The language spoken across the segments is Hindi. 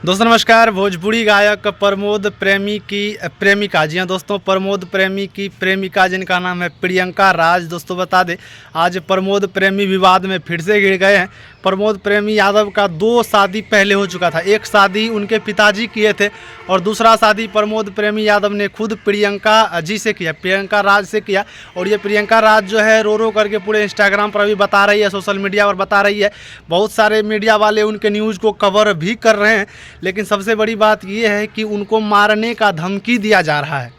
दोस्तों नमस्कार। भोजपुरी गायक प्रमोद प्रेमी की प्रेमिका, जी हाँ दोस्तों, प्रमोद प्रेमी की प्रेमिका जिनका नाम है प्रियंका राज। दोस्तों बता दें, आज प्रमोद प्रेमी विवाद में फिर से घिर गए हैं। प्रमोद प्रेमी यादव का 2 शादी पहले हो चुका था। एक शादी उनके पिताजी किए थे और दूसरा शादी प्रमोद प्रेमी यादव ने खुद प्रियंका जी से किया, प्रियंका राज से किया। और ये प्रियंका राज जो है रो रो करके पूरे इंस्टाग्राम पर भी बता रही है, सोशल मीडिया पर बता रही है। बहुत सारे मीडिया वाले उनके न्यूज़ को कवर भी कर रहे हैं, लेकिन सबसे बड़ी बात यह है कि उनको मारने का धमकी दिया जा रहा है।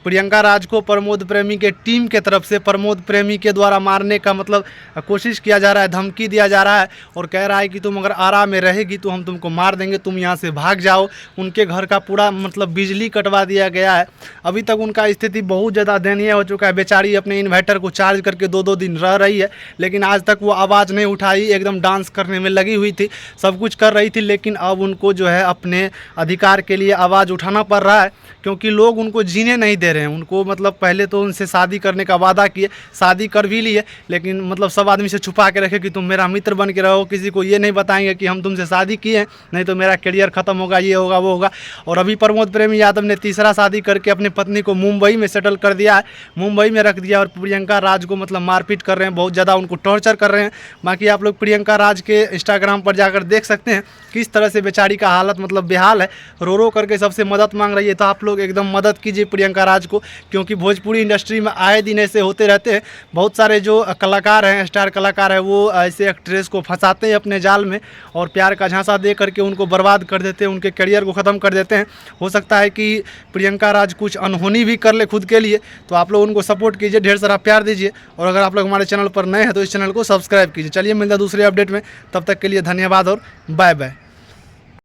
प्रियंका राज को प्रमोद प्रेमी के टीम के तरफ से प्रमोद प्रेमी के द्वारा मारने का मतलब कोशिश किया जा रहा है, धमकी दिया जा रहा है और कह रहा है कि तुम अगर आरा में रहेगी तो हम तुमको मार देंगे, तुम यहाँ से भाग जाओ। उनके घर का पूरा मतलब बिजली कटवा दिया गया है। अभी तक उनका स्थिति बहुत ज़्यादा दयनीय हो चुका है। बेचारी अपने इन्वर्टर को चार्ज करके 2-2 दिन रह रही है, लेकिन आज तक वो आवाज़ नहीं उठाई। एकदम डांस करने में लगी हुई थी, सब कुछ कर रही थी, लेकिन अब उनको जो है अपने अधिकार के लिए आवाज़ उठाना पड़ रहा है, क्योंकि लोग उनको जीने नहीं दे रहे हैं। उनको मतलब पहले तो उनसे शादी करने का वादा किए, शादी कर भी लिए, लेकिन मतलब सब आदमी से छुपा के रखे कि तुम मेरा मित्र बन के रहो, किसी को ये नहीं बताएंगे कि हम तुमसे शादी किए हैं, नहीं तो मेरा करियर ख़त्म होगा, ये होगा वो होगा। और अभी प्रमोद प्रेमी यादव ने तीसरा शादी करके अपनी पत्नी को मुंबई में सेटल कर दिया है, मुंबई में रख दिया और प्रियंका राज को मतलब मारपीट कर रहे हैं, बहुत ज़्यादा उनको टॉर्चर कर रहे हैं। बाकी आप लोग प्रियंका राज के इंस्टाग्राम पर जाकर देख सकते हैं किस तरह से बेचारी का हालत मतलब बेहाल है, रो रो करके सबसे मदद मांग रही है। तो आप लोग एकदम मदद कीजिए प्रियंका राज को, क्योंकि भोजपुरी इंडस्ट्री में आए दिन ऐसे होते रहते हैं। बहुत सारे जो कलाकार हैं, स्टार कलाकार हैं, वो ऐसे एक्ट्रेस को फंसाते हैं अपने जाल में और प्यार का झांसा दे करके उनको बर्बाद कर देते हैं, उनके करियर को ख़त्म कर देते हैं। हो सकता है कि प्रियंका राज कुछ अनहोनी भी कर ले खुद के लिए। तो आप लोग उनको सपोर्ट कीजिए, ढेर सारा प्यार दीजिए और अगर आप लोग हमारे चैनल पर नए हैं तो इस चैनल को सब्सक्राइब कीजिए। चलिए मिलते हैं दूसरे अपडेट में, तब तक के लिए धन्यवाद और बाय बाय।